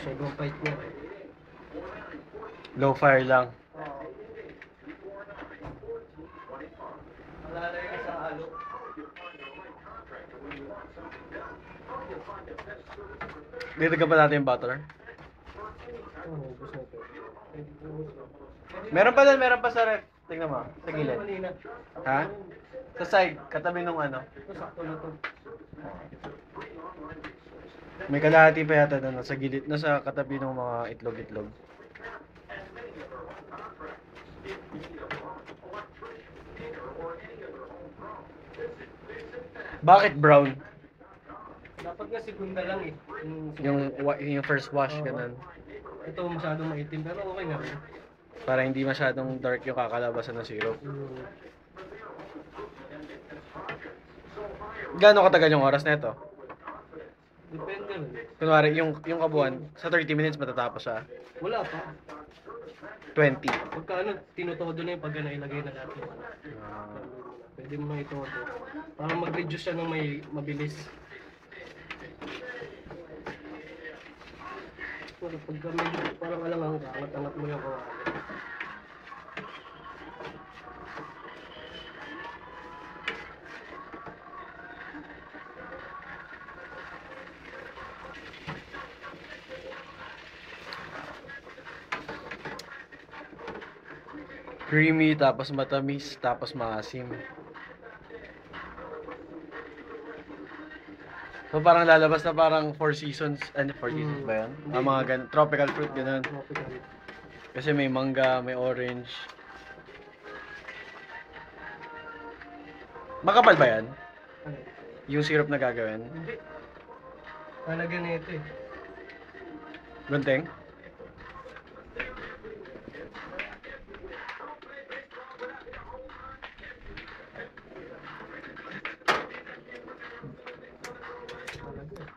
Sobrang fight niya. Low fire lang. Malalay ka sa halo. Dito ka ba natin yung butter? Oo, gusto ko. Meron pa sa ref. Tingnan mo, sa gilid. Kanina. Ha? Sa side, katabi nung ano. Ito, sakto na to. May kalahati pa yata doon, sa gilid, nasa katabi ng mga itlog-itlog. Bakit brown? Dapat nga segunda lang eh. Yung first wash, Oo. ganun. Ito masyadong maitim pero okay na rin. Para hindi masyadong dark yung kakalabasan ng syrup. Gaano katagal yung oras na ito? Depende rin. Kunwari, yung kabuuan, sa 30 minutes matatapos siya. Wala pa. 20. Pagka ano, tinutodo na yung pagka nailagay na natin. Pwede mo na itodo. Para mag-reduce siya ng may mabilis. Pero pagka medyo parang alangang ka, angat-angat mo yung kawali. Creamy, tapos matamis, tapos maasim. So parang lalabas na parang 4 seasons, 4 seasons ba yan? Mga tropical fruit, ganun. Tropical. Kasi may mangga, may orange. Makapal ba yan? Ano? Yung syrup na gagawin? Hindi. Talaga na ito eh. Gunting?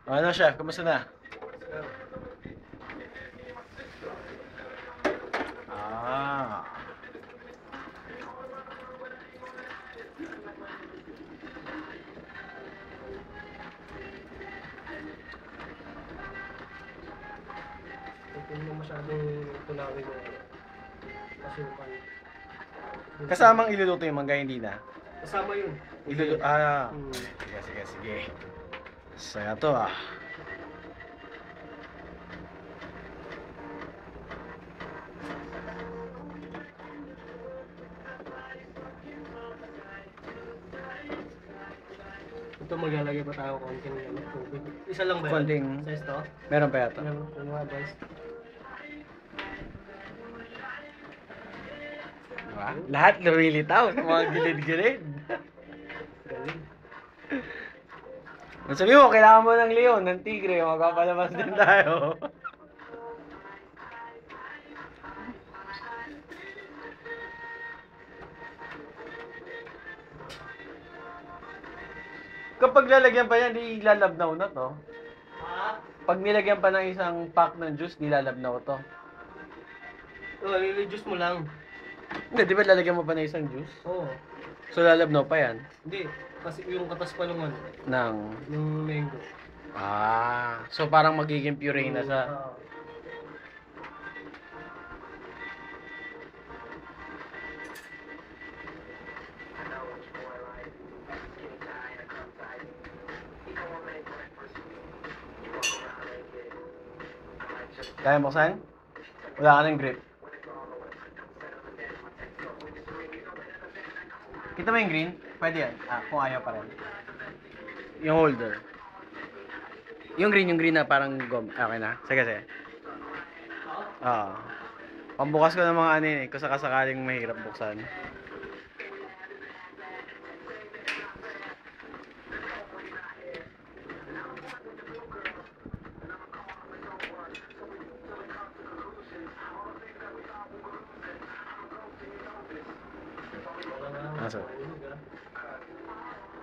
Ano chef? Kamusta na? Ah. Hindi mo masyadong tunawin mo. Kasukan. Kasamang iluluto yung mangga, hindi na? Kasama yun. Sige, sige. Saya to ah. Ito maglalagay pa tayo konting tubig. Isa lang ba yun? Konting. Size to? Meron pa yata. Meron nga guys. Diba? Lahat lumilitaw sa mga gilid-gilid. Galing. Sabi mo, kailangan mo ng leon, ng tigre, magpapalabas din tayo. Kapag lalagyan pa yan, di lalabnaw na to. Ha? Pag nilagyan pa ng isang pack ng juice, di lalabnaw to. Oo, i-reduce mo lang. Hindi, di ba lalagyan mo pa ng isang juice? Oo. So lalabnaw pa yan. Hindi. Kasi yung katas pa nung ano, Ng... yung mango. Ah, so parang magiging puree na sa... Oo. Kaya buksan? Wala ka ng grip. Kita mo yung green? Pwede yan. Kung ayaw pa rin. Yung holder. Yung green na parang gum. Okay na? Sige, sige. Oo. Pambukas ko ng mga ano yun eh, kung sakasakaling mahirap buksan. Aso.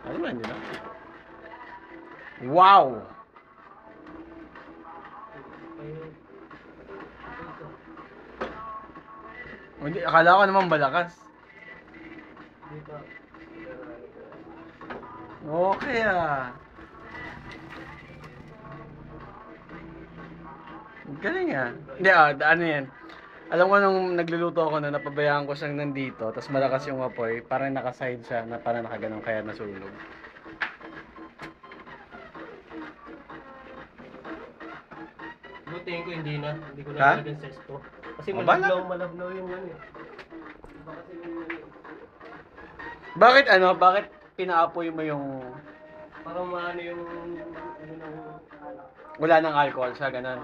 Ano ba, hindi na? Wow! Hindi, akala ko naman balakas. Dito. Okay ah. Galing ah. Hindi ano yan. Alam ko nung nagluluto ako na napabayaan ko siyang nandito, tapos malakas yung apoy, parang nakaside siya na parang nakaganong kaya nasunog. Buti ko hindi na. Hindi ko Ha? na nalagyan sa sesto. Kasi Oh, bala. malabnaw yung ano eh. Iba kasi yung ano eh. Bakit pinaapoy mo yung Parang maano yung ano ng wala ng alcohol sa ganun?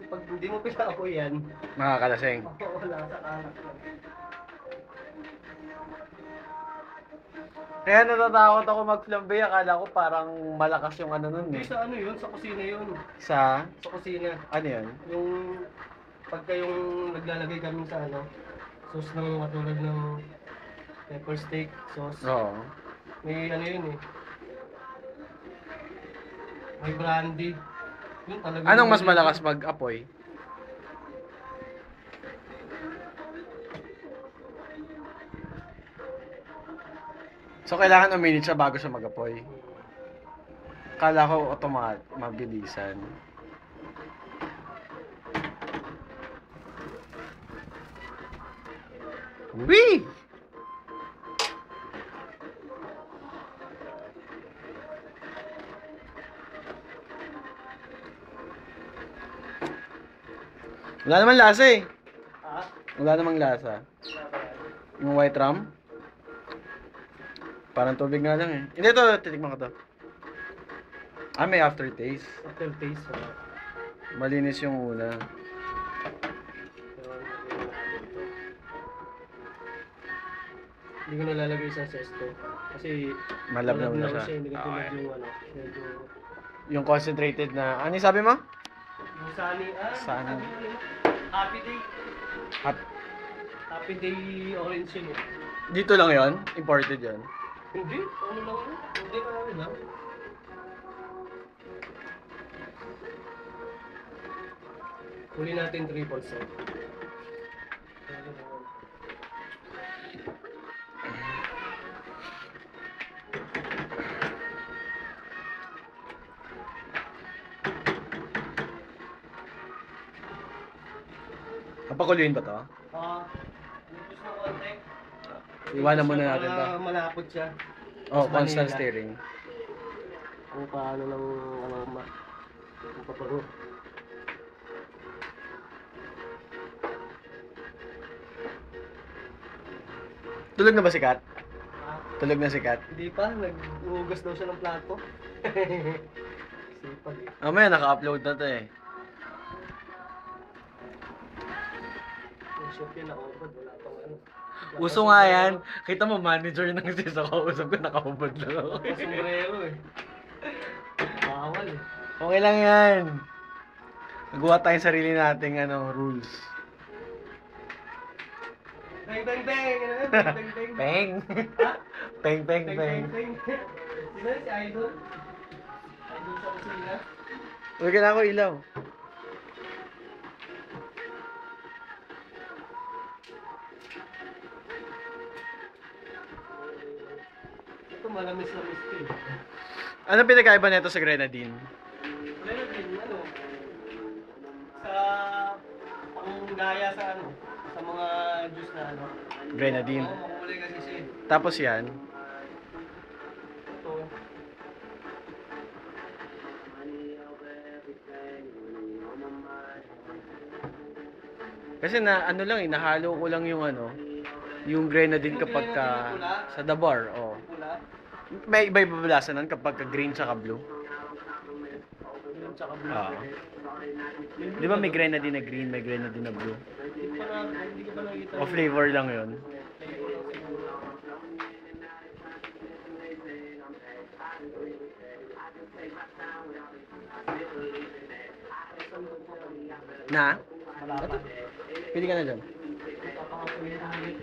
pag hindi mo pinaapoy yan, Makakalasing. wala sa kanak lang. Kaya natatakot ako mag-flambe, akala ko parang malakas yung ano nun Hindi eh. sa ano yun, sa kusina yun. Sa, Sa kusina. ano yun? Yung pagka yung naglalagay kami sa ano, sauce ng katulad ng pepper steak sauce. Oo. May ano yun eh. May brandy. Yun talaga. Anong mas malakas mag-apoy? So, kailangan uminit siya bago siya mag-apoy. Kala ko mabilisan. Wee! Wala namang lasa eh. Ah? Wala namang lasa. Yung white rum? Parang tubig nga lang eh. Hindi, ito, titikman ko to. May aftertaste. Aftertaste. Malinis yung una. Hindi ko nalalagay sa sesto. Kasi Malabnaw na siya. Hindi ko tulad Okay. yung ano. Medyo... Yung concentrated na, ano yung sabi mo? Yung sunny. Sunny. sabi mo yun? Happy day. Hap- Happy day orange yun eh. Dito lang yon, imported yon. Hindi. Ano lang yun? Hindi ka namin lang. Huli natin 3%. Papakuluin ba to? Gusto mo konti? Iwanan muna natin to. Malapot siya. Oh, Mas constant Manila. stirring. Kung paano ng ano kung papago. Tulog na ba si Kat? Ah, Tulog na si Kat? hindi pa, nag-uugas daw siya ng plato. Sipag eh. Mamaya naka-upload na to eh. Yung chef yun nakahubad, wala pang ano. Uso nga yan. Kita mo, manager ng sis ako. Usap ko, nakahubad lang ako. Wala pang sombrero eh. Bawal eh. Okay lang yan. Nagawa tayong sarili nating rules. Bang bang bang! Ano yun? Bang bang bang! Peng! Ha? Peng, peng, Bang peng. bang bang! Sino yun? Si Idol? Idol sa kusina? Huwag na ako ilaw. Ito malamis-lamis to eh. Ano pinagkaiba nito sa grenadine? Meron din, ano, sa panggaya sa ano, sa mga juice na ano. Grenadine. Oo, makulay kasi siya eh. Tapos yan. Ito. Kasi na ano lang nahalo ko lang yung yung grenadine kapag ka sa the bar, oh. Pula. May iba-iba ba lasa nun kapag ka green tsaka blue? Yun, tsaka blue. Ah. Di ba may grenadine na green, may grenadine na blue? Hindi ko pa nakikita. O flavor lang yun. Na? Malapa. Pili ka na dyan. Papakasulit ang ulit.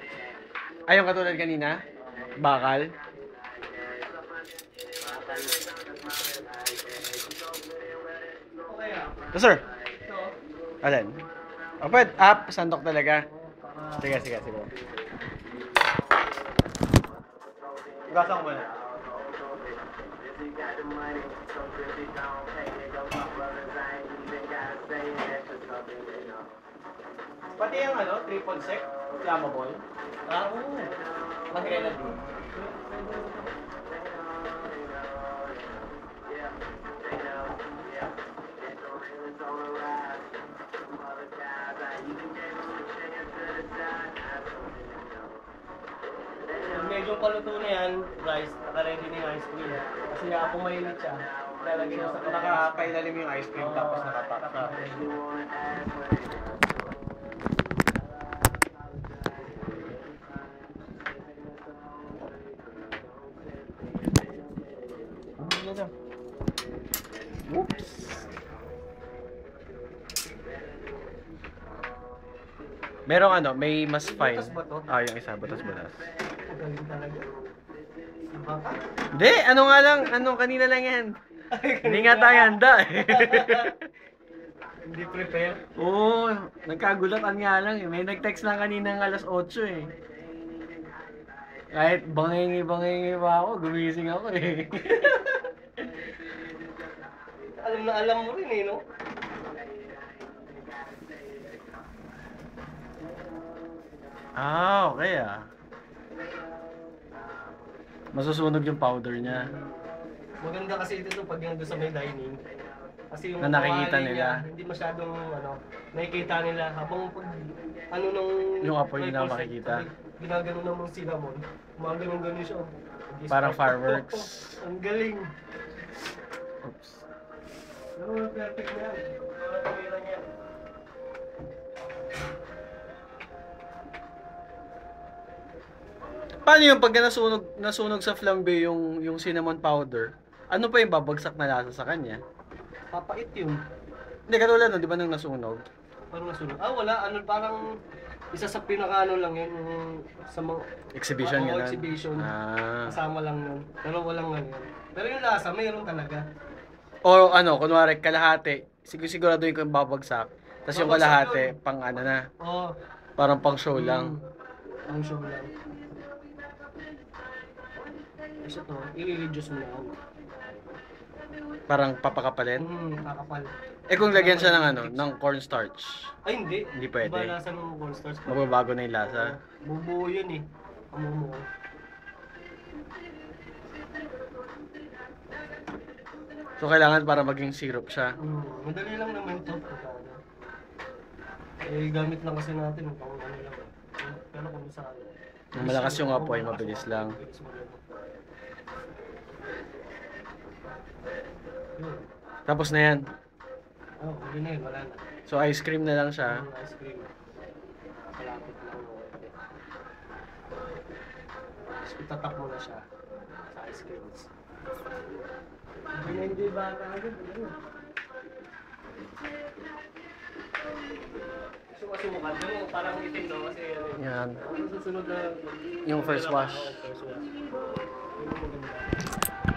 Ay, yung katulad kanina? Bakal? Okay ah. Sir. Ito. Alin? Sandok talaga. Sige. Ibasan ko muna. If you got the money, so if you don't pay, they go my brothers, I ain't even gotta say that. Pati yung ano, triple sec, flammable. Ah, oo. Mag-grenadine. Pag medyo paluto na yan, rice, naka-ready na yung ice cream. Kasi nga kung mainit siya, lalagay mo sa Nakapailalim yung ice cream tapos nakapak siya. Oops. Merong ano, may mas fine. Butas ba to? Ah, yung isa, butas-butas. Magaling talaga. Iba ka? Hindi, ano nga lang, kanina lang yan. Hindi nga tayo handa eh. Hindi prepare. Oo, nagkagulatan nga lang eh. May nag-text lang kanina ng alas 8 eh. Kahit bangingi-bangingi pa ako, gumising ako eh. Alam na alam mo rin eh, no? Ah, okay ah. Masusunog yung powder niya. Maganda kasi ito pag yung doon sa may dining. Kasi yung Na nakikita kawali nila. niya, hindi masyadong nakikita nila habang pag ano nung Yung apoy nila rifle makikita. set, ginagano naman sila mo. Gumagano siya. Parang fireworks. Ang galing. Oops. Pero perfect na yan. Tuloy lang yan. Paano yung pag nasunog sa flambe yung cinnamon powder? Ano pa yung babagsak na lasa sa kanya? Papait yun. Hindi, katulad no, di ba nung nasunog? Parang nasunod. Ah, wala. Ano, parang isa sa pinaka-ano lang yun. Yung sa mga Exhibition Oo, ganun? exhibition. Ah. Kasama lang yun. Pero walang ano yun. Pero yung lasa, mayroon talaga. O ano, kunwari kalahati, siguraduhin ko yung babagsak. Tapos yung Babagsak kalahati, yun. pang ano na, Oo. parang pang show lang. Ang show lang. Kasi ito, i-reduce mo lang. Parang papakapalin. Kakapal. Eh kung lagyan siya ng ano, ng cornstarch, Ay, hindi. Hindi pwede. Iba lasa ng cornstarch. mababago na yung lasa. Bubuo yun eh. Amumuo. So kailangan para maging syrup siya. Madali lang naman ito. Eh, gamit lang kasi natin. Pang ano lang. Pero kung sa ano. Nung malakas yung apoy, mabilis lang. Mabilis mo lang. Yun. Tapos na yan. Oh, yun na yun. Wala na. So ice cream na lang siya. Yung ice cream. Kalapit lang mo. Tapos itatak mo na siya sa ice cream. Hindi ba ka agad? Sumasukat. Yung parang itim no? Kasi ano. Yan. Ang susunod na... Yung first wash. First wash. Yun ang maganda.